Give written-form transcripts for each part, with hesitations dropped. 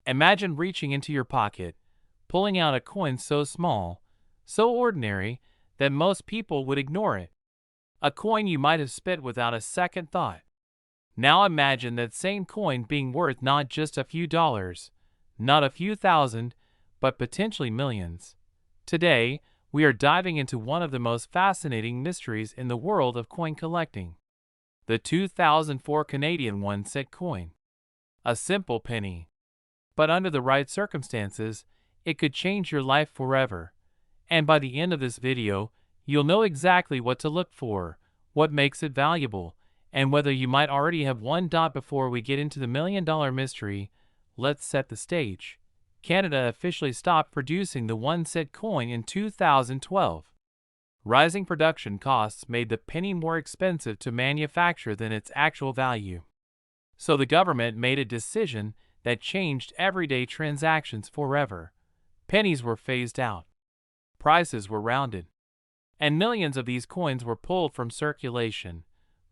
Imagine reaching into your pocket, pulling out a coin so small, so ordinary, that most people would ignore it. A coin you might have spit without a second thought. Now imagine that same coin being worth not just a few dollars, not a few thousand, but potentially millions. Today, we are diving into one of the most fascinating mysteries in the world of coin collecting. The 2004 Canadian 1-cent coin. A simple penny. But under the right circumstances, it could change your life forever. And by the end of this video, you'll know exactly what to look for, what makes it valuable, and whether you might already have one. Before we get into the million-dollar mystery, let's set the stage. Canada officially stopped producing the 1-cent coin in 2012. Rising production costs made the penny more expensive to manufacture than its actual value. So the government made a decision that changed everyday transactions forever. Pennies were phased out. Prices were rounded. And millions of these coins were pulled from circulation.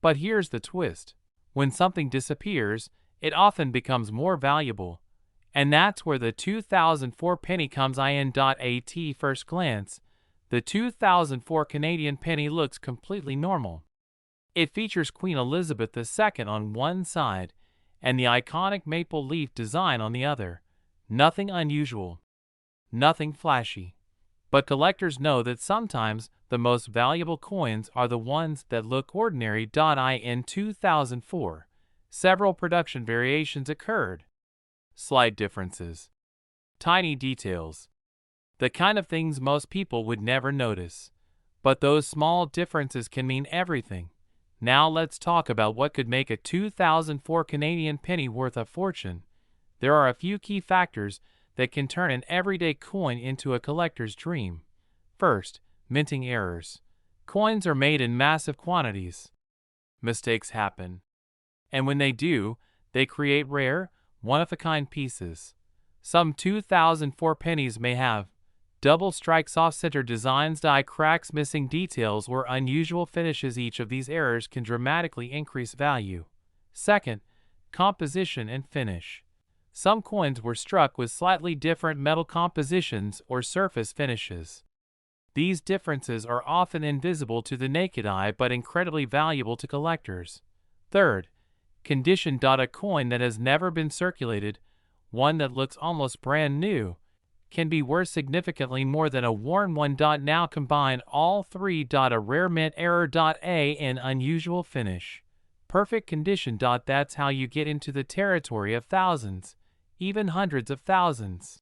But here's the twist. When something disappears, it often becomes more valuable. And that's where the 2004 penny comes in. At first glance, the 2004 Canadian penny looks completely normal. It features Queen Elizabeth II on one side and the iconic maple leaf design on the other. Nothing unusual. Nothing flashy. But collectors know that sometimes the most valuable coins are the ones that look ordinary. In 2004, several production variations occurred. Slight differences. Tiny details. The kind of things most people would never notice. But those small differences can mean everything. Now let's talk about what could make a 2004 Canadian penny worth a fortune. There are a few key factors that can turn an everyday coin into a collector's dream. First, minting errors. Coins are made in massive quantities. Mistakes happen. And when they do, they create rare, one-of-a-kind pieces. Some 2004 pennies may have double strikes, off-center designs, die cracks, missing details, or unusual finishes. Each of these errors can dramatically increase value. Second, composition and finish. Some coins were struck with slightly different metal compositions or surface finishes. These differences are often invisible to the naked eye but incredibly valuable to collectors. Third, condition. A coin that has never been circulated, one that looks almost brand new, can be worth significantly more than a worn one. Now combine all three. A rare mint error. An unusual finish. Perfect condition. That's how you get into the territory of thousands, even hundreds of thousands.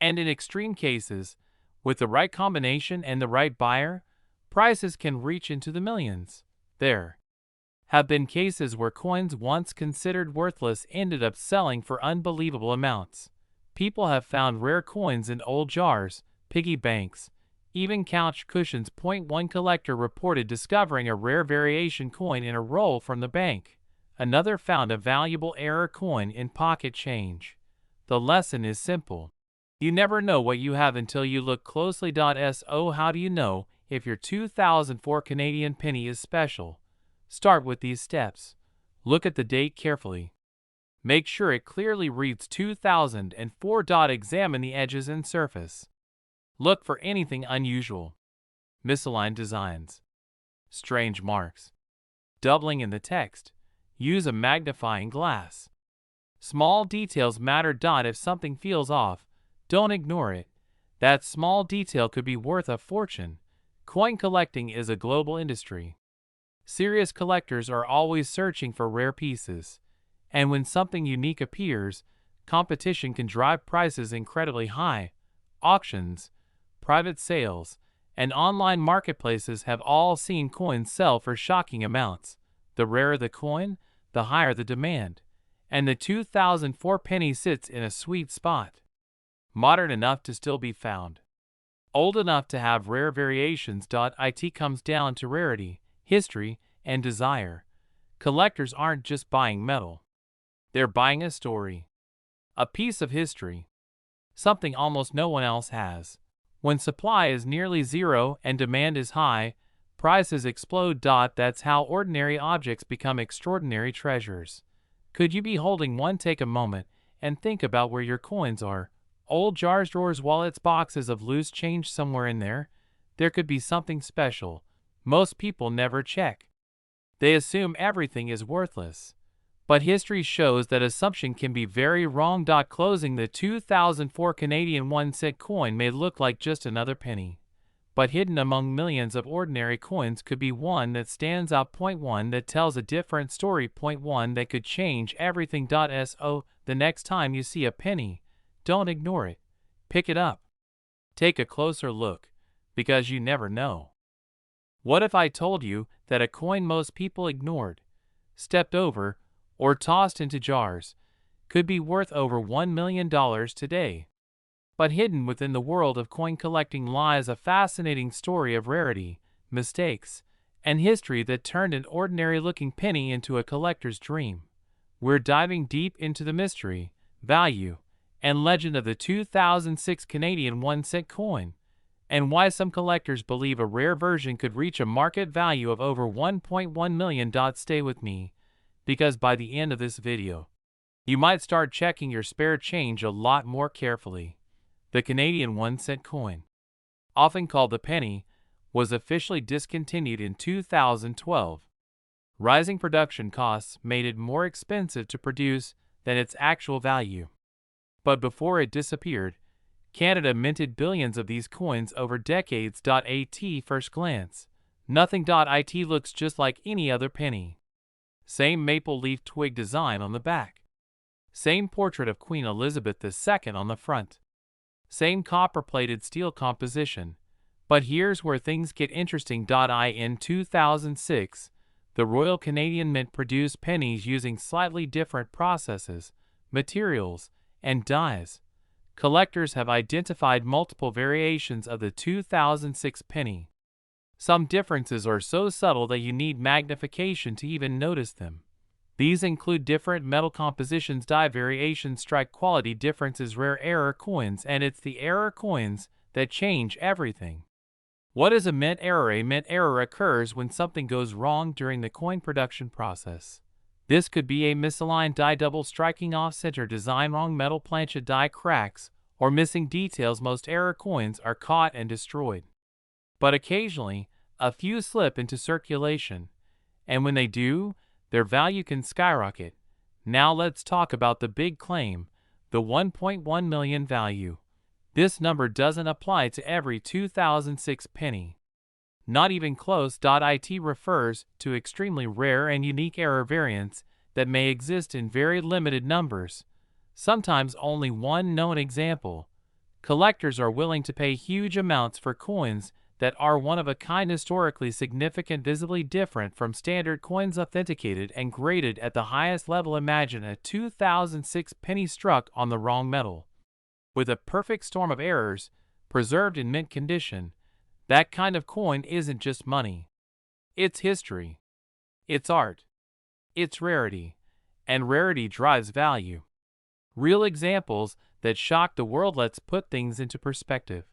And in extreme cases, with the right combination and the right buyer, prices can reach into the millions. There have been cases where coins once considered worthless ended up selling for unbelievable amounts. People have found rare coins in old jars, piggy banks, even couch cushions. One collector reported discovering a rare variation coin in a roll from the bank. Another found a valuable error coin in pocket change. The lesson is simple. You never know what you have until you look closely. So how do you know if your 2004 Canadian penny is special? Start with these steps. Look at the date carefully. Make sure it clearly reads 2004. Examine the edges and surface. Look for anything unusual. Misaligned designs. Strange marks. Doubling in the text. Use a magnifying glass. Small details matter. If something feels off, don't ignore it. That small detail could be worth a fortune. Coin collecting is a global industry. Serious collectors are always searching for rare pieces. And when something unique appears, competition can drive prices incredibly high. Auctions, private sales, and online marketplaces have all seen coins sell for shocking amounts. The rarer the coin, the higher the demand. And the 2004 penny sits in a sweet spot. Modern enough to still be found. Old enough to have rare variations. It comes down to rarity, history, and desire. Collectors aren't just buying metal. They're buying a story. A piece of history. Something almost no one else has. When supply is nearly zero and demand is high, prices explode. That's how ordinary objects become extraordinary treasures. Could you be holding one? Take a moment and think about where your coins are. Old jars, drawers, wallets, boxes of loose change somewhere in there. There could be something special. Most people never check. They assume everything is worthless. But history shows that assumption can be very wrong. Closing, the 2004 Canadian 1-cent coin may look like just another penny, but hidden among millions of ordinary coins could be one that stands out. Point 1 that tells a different story. Point 1 that could change everything. So, the next time you see a penny, don't ignore it. Pick it up. Take a closer look, because you never know. What if I told you that a coin most people ignored, stepped over, or tossed into jars could be worth over $1 million today? But hidden within the world of coin collecting lies a fascinating story of rarity, mistakes, and history that turned an ordinary-looking penny into a collector's dream. We're diving deep into the mystery, value, and legend of the 2006 Canadian 1-cent coin, and why some collectors believe a rare version could reach a market value of over $1.1 million. Stay with me, because by the end of this video, you might start checking your spare change a lot more carefully. The Canadian 1-cent coin, often called the penny, was officially discontinued in 2012. Rising production costs made it more expensive to produce than its actual value. But before it disappeared, Canada minted billions of these coins over decades. At first glance, nothing. It looks just like any other penny. Same maple leaf twig design on the back. Same portrait of Queen Elizabeth II on the front. Same copper-plated steel composition. But here's where things get interesting. In 2006, the Royal Canadian Mint produced pennies using slightly different processes, materials, and dyes. Collectors have identified multiple variations of the 2006 penny. Some differences are so subtle that you need magnification to even notice them. These include different metal compositions, dye variations, strike quality differences, rare error coins, and it's the error coins that change everything. What is a mint error? A mint error occurs when something goes wrong during the coin production process. This could be a misaligned die, double striking off center design, wrong metal planchet, die cracks, or missing details. Most error coins are caught and destroyed. But occasionally, a few slip into circulation, and when they do, their value can skyrocket. Now let's talk about the big claim, the $1.1 million value. This number doesn't apply to every 2006 penny. Not even close. It refers to extremely rare and unique error variants that may exist in very limited numbers, sometimes only one known example. Collectors are willing to pay huge amounts for coins that are one of a kind, historically significant, visibly different from standard coins, authenticated and graded at the highest level. Imagine a 2006 penny struck on the wrong metal, with a perfect storm of errors, preserved in mint condition. That kind of coin isn't just money. It's history. It's art. It's rarity. And rarity drives value. Real examples that shock the world. Let's put things into perspective.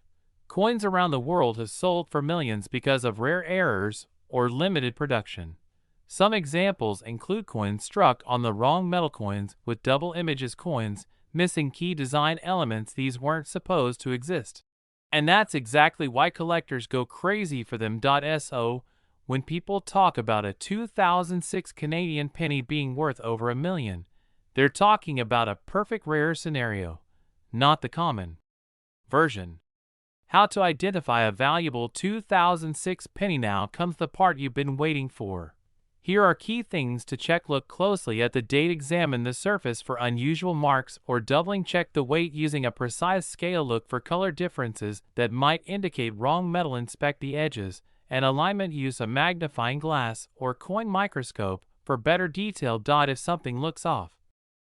Coins around the world have sold for millions because of rare errors or limited production. Some examples include coins struck on the wrong metal, coins with double images, coins missing key design elements. These weren't supposed to exist. And that's exactly why collectors go crazy for them. So, when people talk about a 2006 Canadian penny being worth over $1 million, they're talking about a perfect rare scenario, not the common version. How to identify a valuable 2006 penny? Now comes the part you've been waiting for. Here are key things to check. Look closely at the date. Examine the surface for unusual marks or doubling. Check the weight using a precise scale. Look for color differences that might indicate wrong metal. Inspect the edges and alignment. Use a magnifying glass or coin microscope for better detail. If something looks off,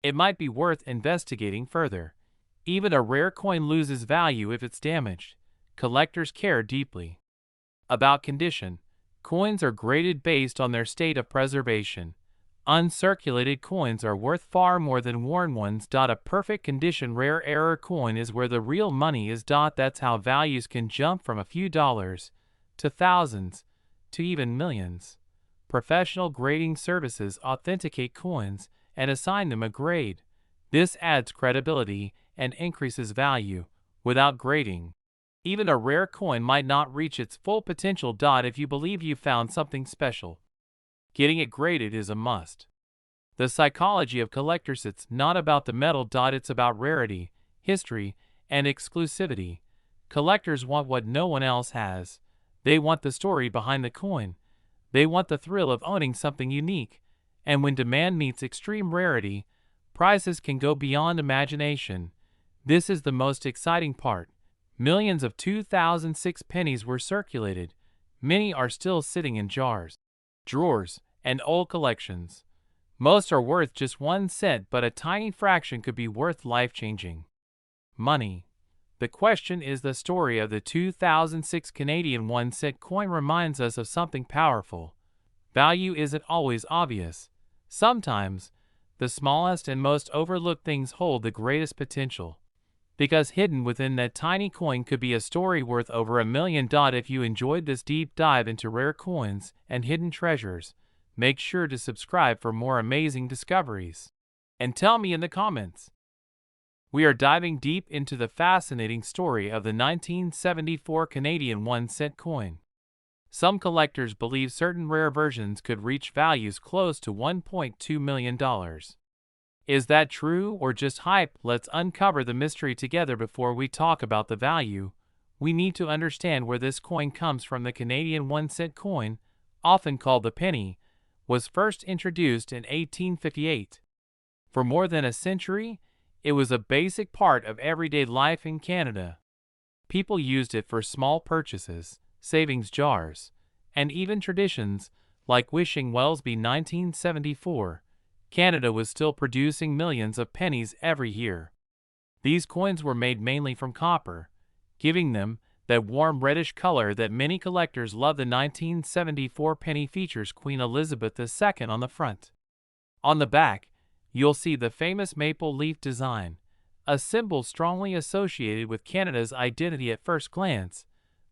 it might be worth investigating further. Even a rare coin loses value if it's damaged. Collectors care deeply about condition. Coins are graded based on their state of preservation. Uncirculated coins are worth far more than worn ones. A perfect condition rare error coin is where the real money is. That's how values can jump from a few dollars to thousands to even millions. Professional grading services authenticate coins and assign them a grade. This adds credibility and increases value without grading. Even a rare coin might not reach its full potential. If you believe you found something special, getting it graded is a must. The psychology of collectors, it's not about the metal. It's about rarity, history, and exclusivity. Collectors want what no one else has. They want the story behind the coin. They want the thrill of owning something unique. And when demand meets extreme rarity, prices can go beyond imagination. This is the most exciting part. Millions of 2006 pennies were circulated. Many are still sitting in jars, drawers, and old collections. Most are worth just 1 cent, but a tiny fraction could be worth life-changing money. The question is, the story of the 2006 Canadian 1 cent coin reminds us of something powerful. Value isn't always obvious. Sometimes, the smallest and most overlooked things hold the greatest potential, because hidden within that tiny coin could be a story worth over $1 million. If you enjoyed this deep dive into rare coins and hidden treasures, make sure to subscribe for more amazing discoveries. And tell me in the comments. We are diving deep into the fascinating story of the 1974 Canadian 1 cent coin. Some collectors believe certain rare versions could reach values close to $1.2 million. Is that true or just hype? Let's uncover the mystery together. Before we talk about the value, we need to understand where this coin comes from. The Canadian 1 cent coin, often called the penny, was first introduced in 1858. For more than a century, it was a basic part of everyday life in Canada. People used it for small purchases, savings jars, and even traditions like wishing wells. By 1974, Canada was still producing millions of pennies every year. These coins were made mainly from copper, giving them that warm reddish color that many collectors love. The 1974 penny features Queen Elizabeth II on the front. On the back, you'll see the famous maple leaf design, a symbol strongly associated with Canada's identity. At first glance,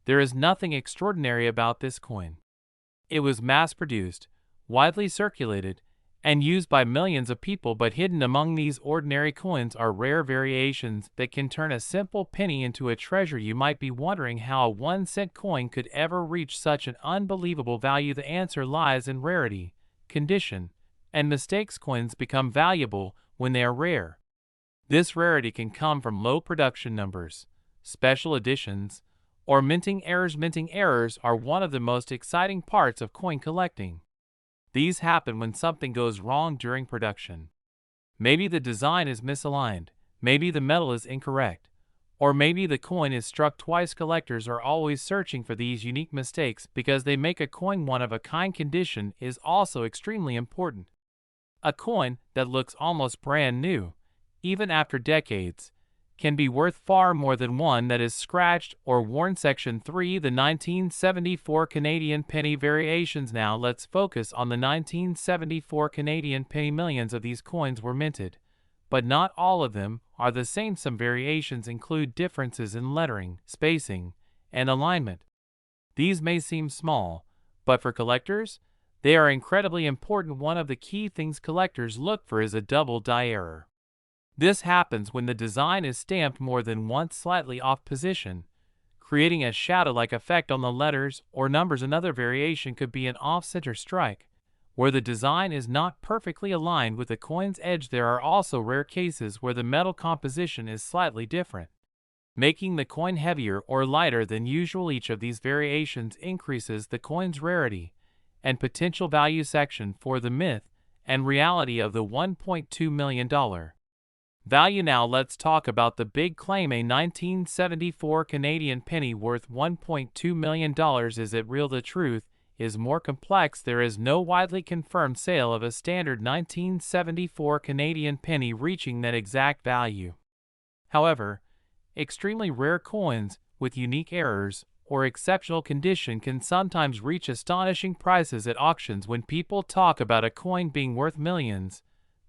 there is nothing extraordinary about this coin. It was mass-produced, widely circulated, and used by millions of people, but hidden among these ordinary coins are rare variations that can turn a simple penny into a treasure. You might be wondering how a 1 cent coin could ever reach such an unbelievable value. The answer lies in rarity, condition, and mistakes. Coins become valuable when they are rare. This rarity can come from low production numbers, special editions, or minting errors. Minting errors are one of the most exciting parts of coin collecting. These happen when something goes wrong during production. Maybe the design is misaligned, maybe the metal is incorrect, or maybe the coin is struck twice. Collectors are always searching for these unique mistakes because they make a coin one of a kind. Condition is also extremely important. A coin that looks almost brand new, even after decades, can be worth far more than one that is scratched or worn. Section 3. The 1974 Canadian penny variations. Now let's focus on the 1974 Canadian penny. Millions of these coins were minted, but not all of them are the same. Some variations include differences in lettering, spacing, and alignment. These may seem small, but for collectors, they are incredibly important. One of the key things collectors look for is a double die error. This happens when the design is stamped more than once slightly off position, creating a shadow-like effect on the letters or numbers. Another variation could be an off-center strike, where the design is not perfectly aligned with the coin's edge. There are also rare cases where the metal composition is slightly different, making the coin heavier or lighter than usual. Each of these variations increases the coin's rarity and potential value. Section 4. The myth and reality of the $1.2 million value. Now let's talk about the big claim. A 1974 Canadian penny worth $1.2 million. Is it real? The truth is more complex. There is no widely confirmed sale of a standard 1974 Canadian penny reaching that exact value. However, extremely rare coins with unique errors or exceptional condition can sometimes reach astonishing prices at auctions. When people talk about a coin being worth millions,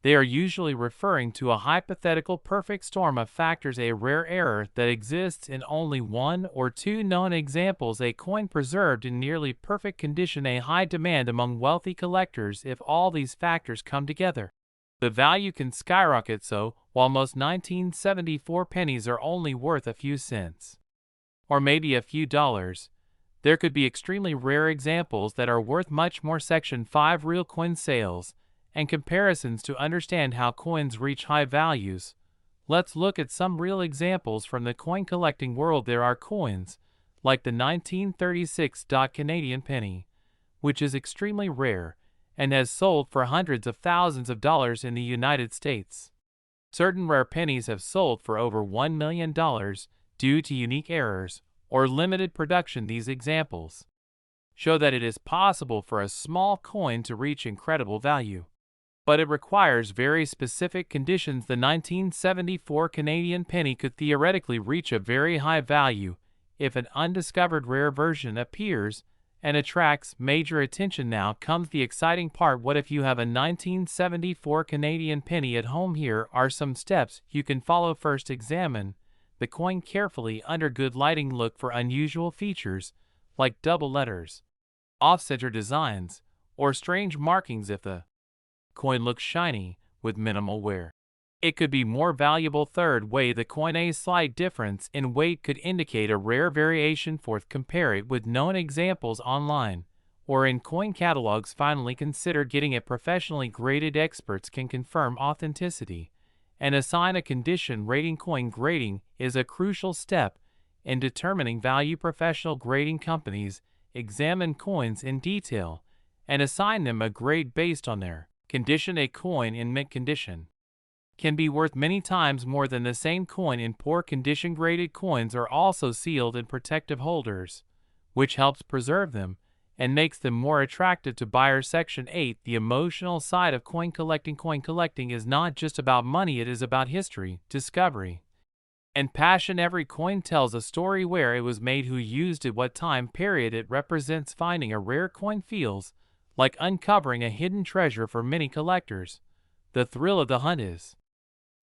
they are usually referring to a hypothetical perfect storm of factors, a rare error that exists in only one or two known examples, a coin preserved in nearly perfect condition, a high demand among wealthy collectors. If all these factors come together, the value can skyrocket. So, while most 1974 pennies are only worth a few cents, or maybe a few dollars. There could be extremely rare examples that are worth much more. Section 5 Real Coin Sales and Comparisons. To understand how coins reach high values, let's look at some real examples from the coin collecting world. There are coins like the 1936 Canadian penny, which is extremely rare and has sold for hundreds of thousands of dollars in the United States. Certain rare pennies have sold for over $1 million due to unique errors or limited production. These examples show that it is possible for a small coin to reach incredible value, but it requires very specific conditions. The 1974 Canadian penny could theoretically reach a very high value if an undiscovered rare version appears and attracts major attention. Now comes the exciting part. What if you have a 1974 Canadian penny at home? Here are some steps you can follow. First, examine the coin carefully under good lighting. Look for unusual features like double letters, off-center designs, or strange markings. If the coin looks shiny with minimal wear, it could be more valuable. Third, weigh the coin. A slight difference in weight could indicate a rare variation. Fourth, compare it with known examples online or in coin catalogs. Finally, consider getting it professionally graded. Experts can confirm authenticity and assign a condition rating. Coin grading is a crucial step in determining value. Professional grading companies examine coins in detail and assign them a grade based on their condition. A coin in mint condition can be worth many times more than the same coin in poor condition. Graded coins are also sealed in protective holders, which helps preserve them and makes them more attractive to buyers. Section 8 The emotional side of coin collecting. Coin collecting is not just about money, it is about history, discovery, and passion. Every coin tells a story: where it was made, who used it, what time period it represents. Finding a rare coin feels like uncovering a hidden treasure for many collectors. The thrill of the hunt is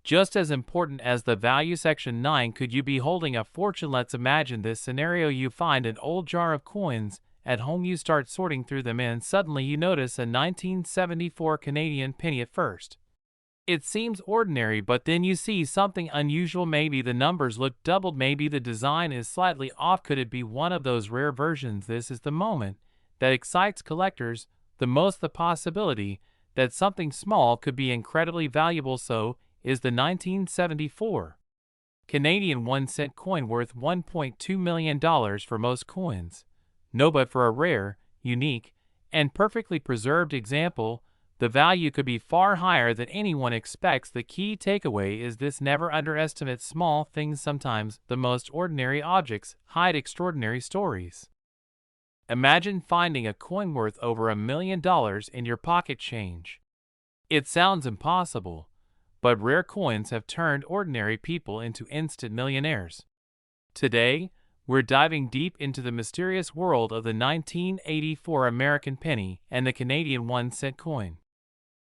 just as important as the value. Section 9 Could you be holding a fortune? Let's imagine this scenario. You find an old jar of coins at home. You start sorting through them and suddenly you notice a 1974 Canadian penny. At first, it seems ordinary, but then you see something unusual. Maybe the numbers look doubled, maybe the design is slightly off. Could it be one of those rare versions? This is the moment that excites collectors the most, the possibility that something small could be incredibly valuable. So, is the 1974 Canadian 1-cent coin worth $1.2 million for most coins? No, but for a rare, unique, and perfectly preserved example, the value could be far higher than anyone expects. The key takeaway is this: never underestimate small things. Sometimes the most ordinary objects hide extraordinary stories. Imagine finding a coin worth over $1 million in your pocket change. It sounds impossible, but rare coins have turned ordinary people into instant millionaires. Today, we're diving deep into the mysterious world of the 1984 American penny and the Canadian 1-cent coin.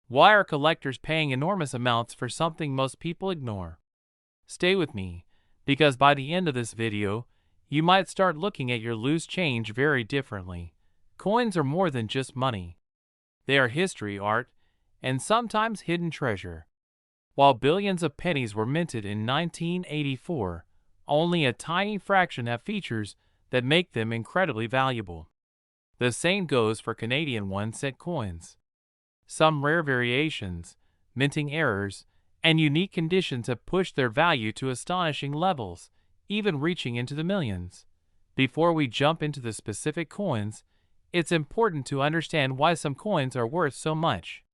Why are collectors paying enormous amounts for something most people ignore? Stay with me, because by the end of this video, you might start looking at your loose change very differently. Coins are more than just money. They are history, art, and sometimes hidden treasure. While billions of pennies were minted in 1984, only a tiny fraction have features that make them incredibly valuable. The same goes for Canadian 1-cent coins. Some rare variations, minting errors, and unique conditions have pushed their value to astonishing levels, even reaching into the millions. Before we jump into the specific coins, it's important to understand why some coins are worth so much.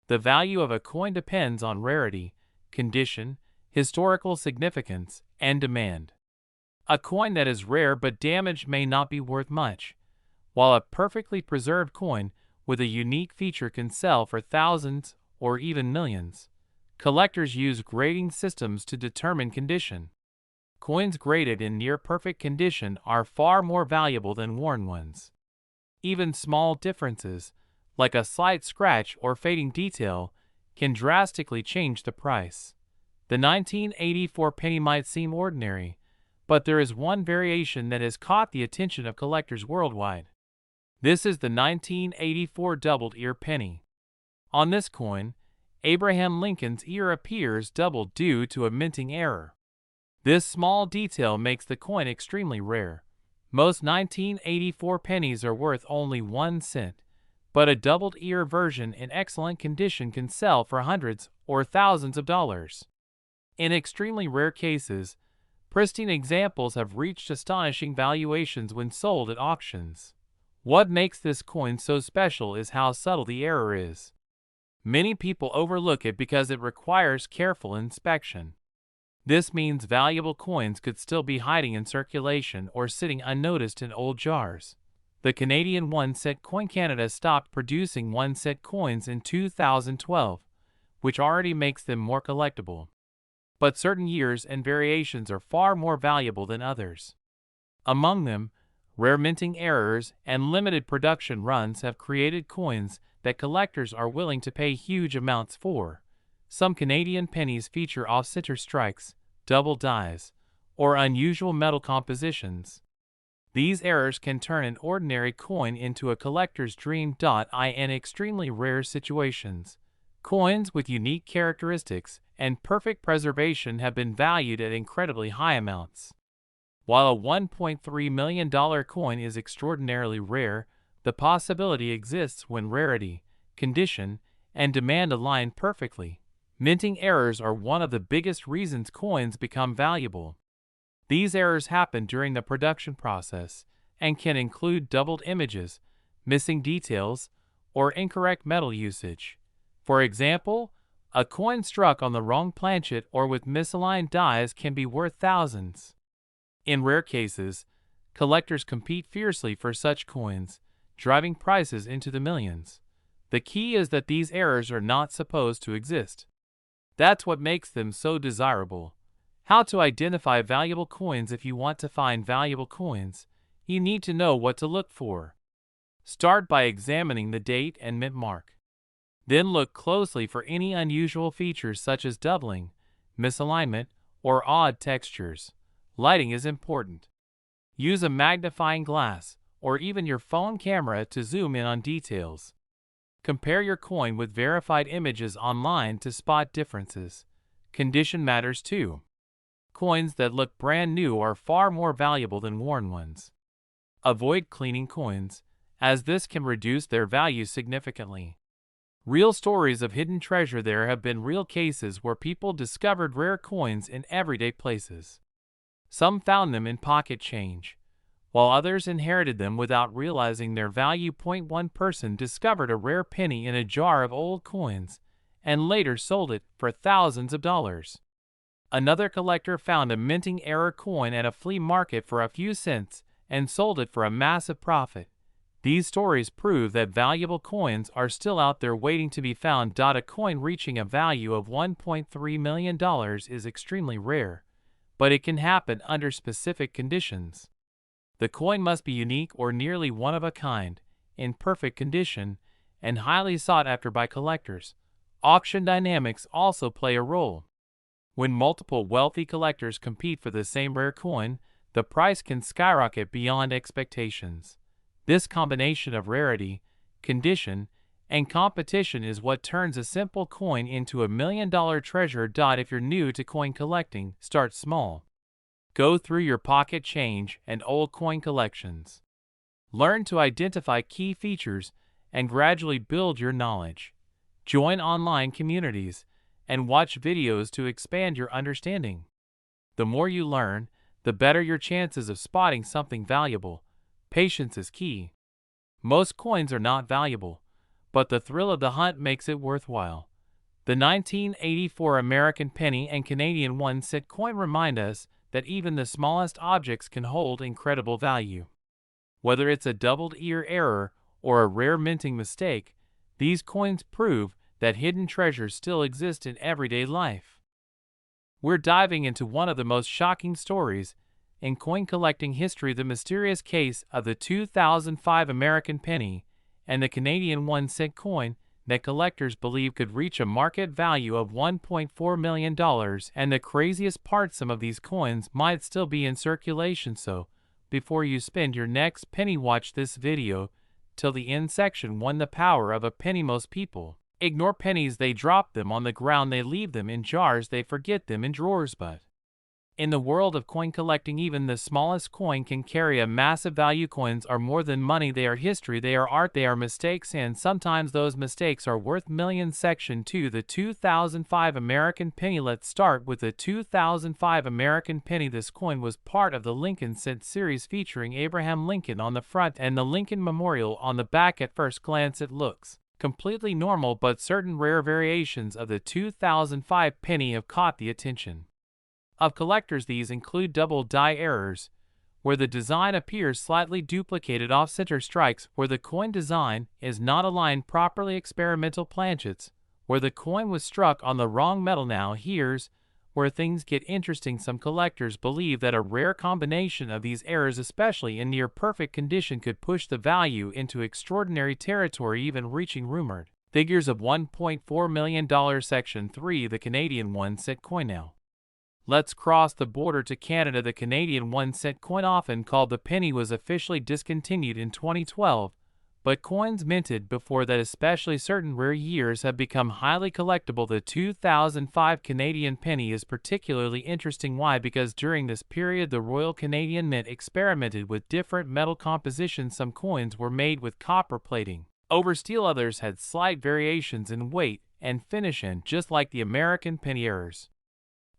The value of a coin depends on rarity, condition, historical significance, and demand. A coin that is rare but damaged may not be worth much, while a perfectly preserved coin with a unique feature can sell for thousands or even millions. Collectors use grading systems to determine condition. Coins graded in near-perfect condition are far more valuable than worn ones. Even small differences, like a slight scratch or fading detail, can drastically change the price. The 1984 penny might seem ordinary, but there is one variation that has caught the attention of collectors worldwide. This is the 1984 doubled ear penny. On this coin, Abraham Lincoln's ear appears doubled due to a minting error. This small detail makes the coin extremely rare. Most 1984 pennies are worth only 1 cent, but a doubled ear version in excellent condition can sell for hundreds or thousands of dollars. In extremely rare cases, pristine examples have reached astonishing valuations when sold at auctions. What makes this coin so special is how subtle the error is. Many people overlook it because it requires careful inspection. This means valuable coins could still be hiding in circulation or sitting unnoticed in old jars. The Canadian 1 cent coin Canada stopped producing 1 cent coins in 2012, which already makes them more collectible. But certain years and variations are far more valuable than others. Among them, rare minting errors and limited production runs have created coins that collectors are willing to pay huge amounts for. Some Canadian pennies feature off-center strikes, double dies, or unusual metal compositions. These errors can turn an ordinary coin into a collector's dream. In extremely rare situations, coins with unique characteristics and perfect preservation have been valued at incredibly high amounts. While a $1.3 million coin is extraordinarily rare, the possibility exists when rarity, condition, and demand align perfectly. Minting errors are one of the biggest reasons coins become valuable. These errors happen during the production process and can include doubled images, missing details, or incorrect metal usage. For example, a coin struck on the wrong planchet or with misaligned dies can be worth thousands. In rare cases, collectors compete fiercely for such coins, driving prices into the millions. The key is that these errors are not supposed to exist. That's what makes them so desirable. How to identify valuable coins? If you want to find valuable coins, you need to know what to look for. Start by examining the date and mint mark. Then look closely for any unusual features such as doubling, misalignment, or odd textures. Lighting is important. Use a magnifying glass or even your phone camera to zoom in on details. Compare your coin with verified images online to spot differences. Condition matters too. Coins that look brand new are far more valuable than worn ones. Avoid cleaning coins, as this can reduce their value significantly. Real stories of hidden treasure. There have been real cases where people discovered rare coins in everyday places. Some found them in pocket change, while others inherited them without realizing their value. One person discovered a rare penny in a jar of old coins and later sold it for thousands of dollars. Another collector found a minting error coin at a flea market for a few cents and sold it for a massive profit. These stories prove that valuable coins are still out there waiting to be found. A coin reaching a value of $1.3 million is extremely rare, but it can happen under specific conditions. The coin must be unique or nearly one of a kind, in perfect condition, and highly sought after by collectors. Auction dynamics also play a role. When multiple wealthy collectors compete for the same rare coin, the price can skyrocket beyond expectations. This combination of rarity, condition, and competition is what turns a simple coin into a million-dollar treasure. If you're new to coin collecting, start small. Go through your pocket change and old coin collections. Learn to identify key features and gradually build your knowledge. Join online communities and watch videos to expand your understanding. The more you learn, the better your chances of spotting something valuable. Patience is key. Most coins are not valuable, but the thrill of the hunt makes it worthwhile. The 1984 American penny and Canadian 1 cent coin remind us that even the smallest objects can hold incredible value. Whether it's a doubled ear error or a rare minting mistake, these coins prove that hidden treasures still exist in everyday life. We're diving into one of the most shocking stories in coin collecting history, the mysterious case of the 2005 American penny and the Canadian 1 cent coin that collectors believe could reach a market value of $1.4 million. And the craziest part, some of these coins might still be in circulation. So, before you spend your next penny, watch this video till the end. Section 1: The power of a penny. Most people Ignore pennies, they drop them on the ground, they leave them in jars, they forget them in drawers. But in the world of coin collecting, even the smallest coin can carry a massive value. Coins are more than money, they are history, they are art, they are mistakes, and sometimes those mistakes are worth millions. Section 2, the 2005 American penny. Let's start with the 2005 American penny. This coin was part of the Lincoln Cent series featuring Abraham Lincoln on the front and the Lincoln Memorial on the back. At first glance it looks completely normal, but certain rare variations of the 2005 penny have caught the attention of collectors. These include double die errors, where the design appears slightly duplicated, off-center strikes, where the coin design is not aligned properly, experimental planchets, where the coin was struck on the wrong metal. Now here's where things get interesting. Some collectors believe that a rare combination of these errors, especially in near-perfect condition, could push the value into extraordinary territory, even reaching rumored figures of $1.4 million. Section 3, the Canadian 1 cent coin. Now let's cross the border to Canada. The Canadian 1 cent coin, often called the penny, was officially discontinued in 2012, but coins minted before that, especially certain rare years, have become highly collectible. The 2005 Canadian penny is particularly interesting. Why? Because during this period the Royal Canadian Mint experimented with different metal compositions. Some coins were made with copper plating over steel, others had slight variations in weight and finish, and just like the American penny, errors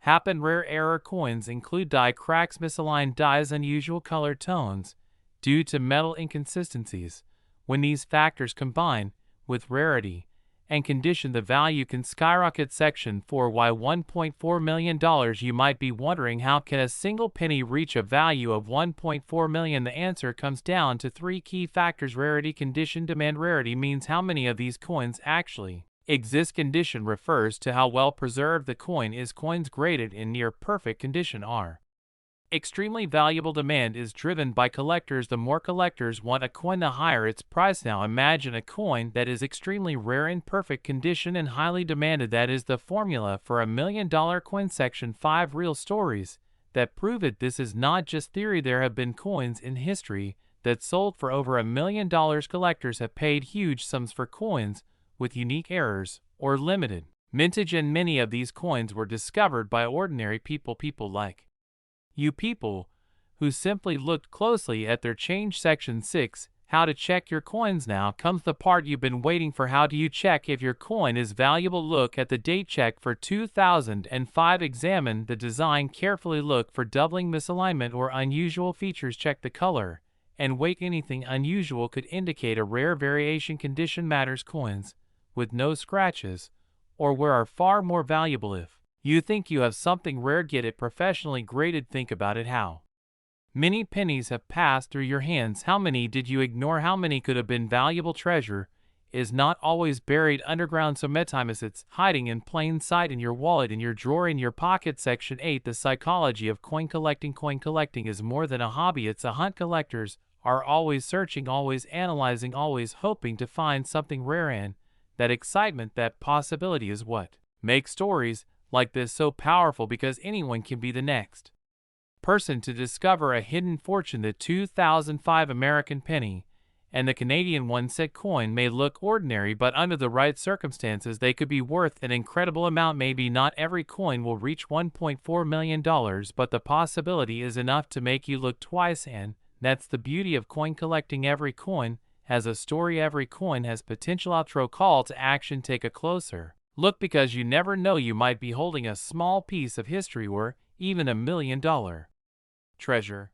happen. Rare error coins include die cracks, misaligned dies, unusual color tones due to metal inconsistencies. When these factors combine with rarity and condition, the value can skyrocket. Section 4, why $1.4 million? You might be wondering, how can a single penny reach a value of $1.4 million? The answer comes down to three key factors: rarity, condition, demand. Rarity means how many of these coins actually exist. Condition refers to how well preserved the coin is. Coins graded in near perfect condition are extremely valuable. Demand is driven by collectors. The more collectors want a coin, the higher its price. Now imagine a coin that is extremely rare, in perfect condition, and highly demanded. That is the formula for $1 million coin. Section 5, real stories that prove it. This is not just theory. There have been coins in history that sold for over $1 million. Collectors have paid huge sums for coins with unique errors or limited mintage, and many of these coins were discovered by ordinary people like you, people who simply looked closely at their change. Section 6, how to check your coins. Now comes the part you've been waiting for. How do you check if your coin is valuable? Look at the date. Check for 2005. Examine the design carefully. Look for doubling, misalignment, or unusual features. Check the color and weight. Anything unusual could indicate a rare variation. Condition matters. Coins with no scratches or wear are far more valuable. If you think you have something rare, get it professionally graded. Think about it. How many pennies have passed through your hands? How many did you ignore? How many could have been valuable? Treasure is not always buried underground. Sometimes it's hiding in plain sight, in your wallet, in your drawer, in your pocket. Section 8, the psychology of coin collecting. Coin collecting is more than a hobby, it's a hunt. Collectors are always searching, always analyzing, always hoping to find something rare, and that excitement, that possibility is what makes stories like this so powerful, because anyone can be the next person to discover a hidden fortune. The 2005 American penny and the Canadian 1 cent coin may look ordinary, but under the right circumstances they could be worth an incredible amount. Maybe not every coin will reach $1.4 million, but the possibility is enough to make you look twice, and that's the beauty of coin collecting. Every coin has a story, every coin has potential. Outro call to action: take a closer look, because you never know, you might be holding a small piece of history or even $1 million treasure.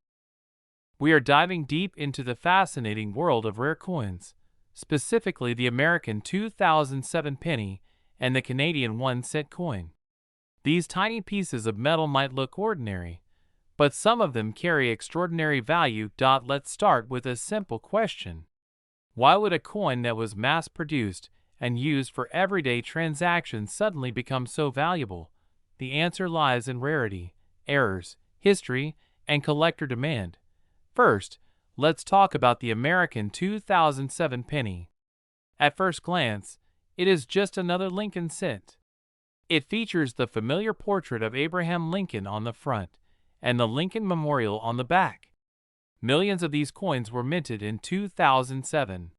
We are diving deep into the fascinating world of rare coins, specifically the American 2007 penny and the Canadian 1 cent coin. These tiny pieces of metal might look ordinary, but some of them carry extraordinary value. Let's start with a simple question. Why would a coin that was mass-produced and used for everyday transactions suddenly become so valuable? The answer lies in rarity, errors, history, and collector demand. First, let's talk about the American 2007 penny. At first glance, it is just another Lincoln cent. It features the familiar portrait of Abraham Lincoln on the front and the Lincoln Memorial on the back. Millions of these coins were minted in 2007.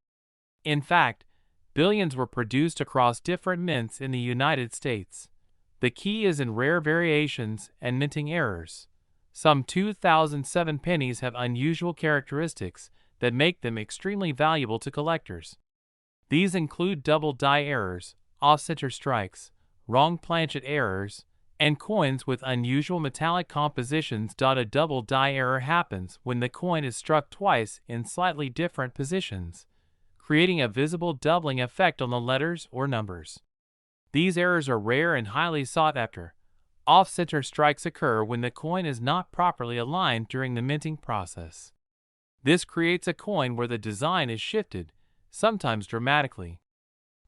In fact, Billions were produced across different mints in the United States. The key is in rare variations and minting errors. Some 2007 pennies have unusual characteristics that make them extremely valuable to collectors. These include double die errors, off-center strikes, wrong planchet errors, and coins with unusual metallic compositions. A double die error happens when the coin is struck twice in slightly different positions, creating a visible doubling effect on the letters or numbers. These errors are rare and highly sought after. Off-center strikes occur when the coin is not properly aligned during the minting process. This creates a coin where the design is shifted, sometimes dramatically.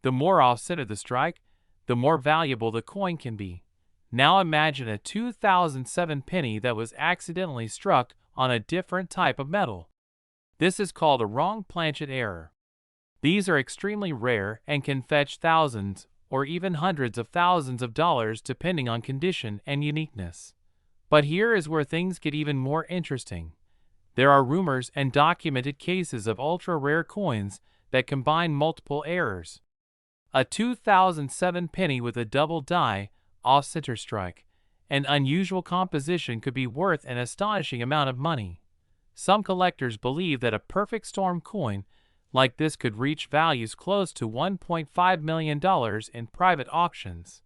The more off-center the strike, the more valuable the coin can be. Now imagine a 2007 penny that was accidentally struck on a different type of metal. This is called a wrong planchet error. These are extremely rare and can fetch thousands or even hundreds of thousands of dollars depending on condition and uniqueness. But here is where things get even more interesting. There are rumors and documented cases of ultra-rare coins that combine multiple errors. A 2007 penny with a double die, off-center strike, and unusual composition could be worth an astonishing amount of money. Some collectors believe that a perfect storm coin like this could reach values close to $1.5 million in private auctions.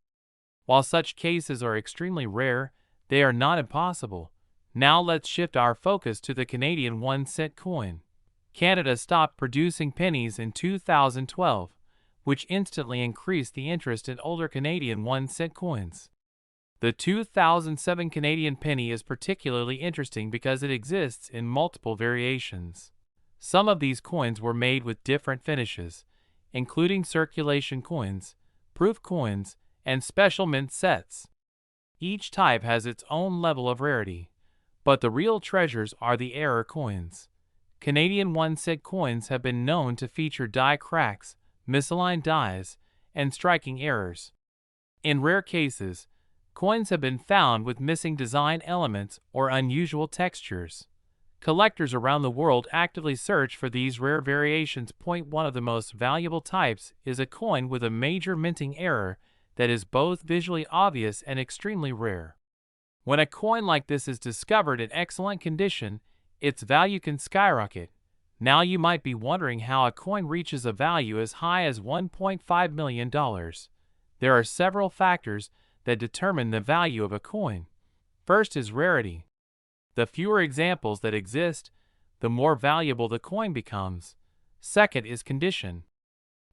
While such cases are extremely rare, they are not impossible. Now let's shift our focus to the Canadian 1-cent coin. Canada stopped producing pennies in 2012, which instantly increased the interest in older Canadian 1-cent coins. The 2007 Canadian penny is particularly interesting because it exists in multiple variations. Some of these coins were made with different finishes, including circulation coins, proof coins, and special mint sets. Each type has its own level of rarity, but the real treasures are the error coins. Canadian 1-cent coins have been known to feature die cracks, misaligned dies, and striking errors. In rare cases, coins have been found with missing design elements or unusual textures. Collectors around the world actively search for these rare variations. One of the most valuable types is a coin with a major minting error that is both visually obvious and extremely rare. When a coin like this is discovered in excellent condition, its value can skyrocket. Now you might be wondering how a coin reaches a value as high as $1.5 million. There are several factors that determine the value of a coin. First is rarity. The fewer examples that exist, the more valuable the coin becomes. Second is condition.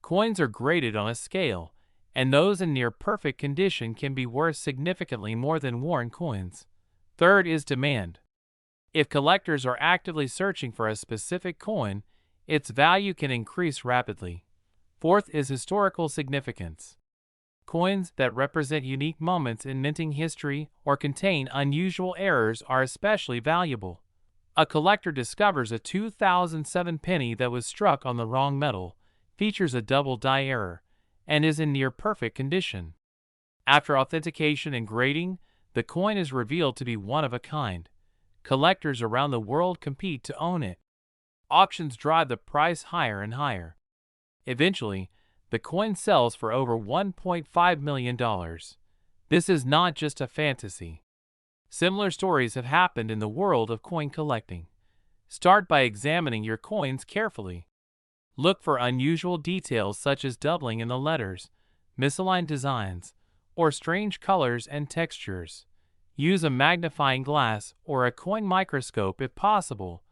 Coins are graded on a scale, and those in near perfect condition can be worth significantly more than worn coins. Third is demand. If collectors are actively searching for a specific coin, its value can increase rapidly. Fourth is historical significance. Coins that represent unique moments in minting history or contain unusual errors are especially valuable. A collector discovers a 2007 penny that was struck on the wrong metal, features a double die error, and is in near perfect condition. After authentication and grading, the coin is revealed to be one of a kind. Collectors around the world compete to own it. Auctions drive the price higher and higher. Eventually, the coin sells for over $1.5 million. This is not just a fantasy. Similar stories have happened in the world of coin collecting. Start by examining your coins carefully. Look for unusual details such as doubling in the letters, misaligned designs, or strange colors and textures. Use a magnifying glass or a coin microscope if possible.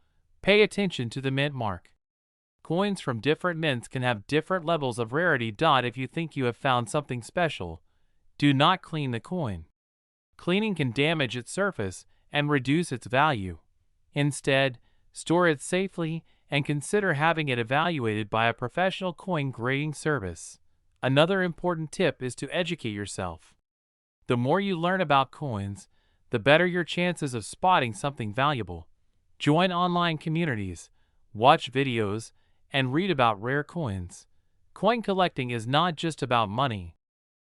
Pay attention to the mint mark. Coins from different mints can have different levels of rarity. If you think you have found something special, do not clean the coin. Cleaning can damage its surface and reduce its value. Instead, store it safely and consider having it evaluated by a professional coin grading service. Another important tip is to educate yourself. The more you learn about coins, the better your chances of spotting something valuable. Join online communities, watch videos, and read about rare coins. Coin collecting is not just about money.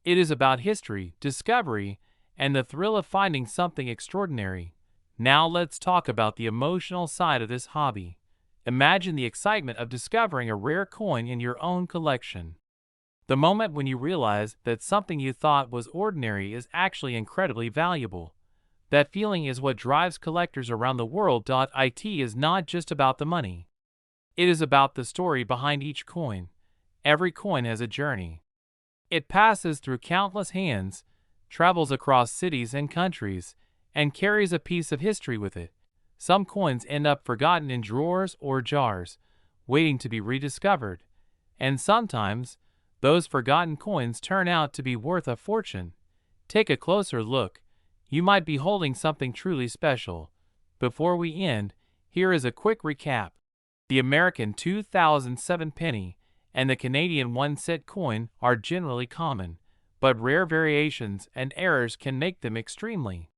It is about history, discovery, and the thrill of finding something extraordinary. Now let's talk about the emotional side of this hobby. Imagine the excitement of discovering a rare coin in your own collection. The moment when you realize that something you thought was ordinary is actually incredibly valuable. That feeling is what drives collectors around the world. It is not just about the money. It is about the story behind each coin. Every coin has a journey. It passes through countless hands, travels across cities and countries, and carries a piece of history with it. Some coins end up forgotten in drawers or jars, waiting to be rediscovered. And sometimes, those forgotten coins turn out to be worth a fortune. Take a closer look. You might be holding something truly special. Before we end, here is a quick recap. The American 2007 penny and the Canadian 1-cent coin are generally common, but rare variations and errors can make them extremely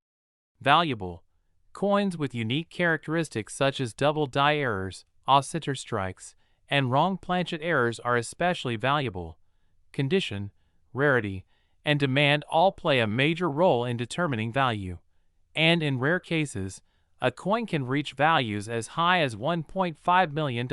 valuable. Coins with unique characteristics such as double die errors, off-center strikes, and wrong planchet errors are especially valuable. Condition, rarity, and demand all play a major role in determining value. And in rare cases, a coin can reach values as high as $1.5 million.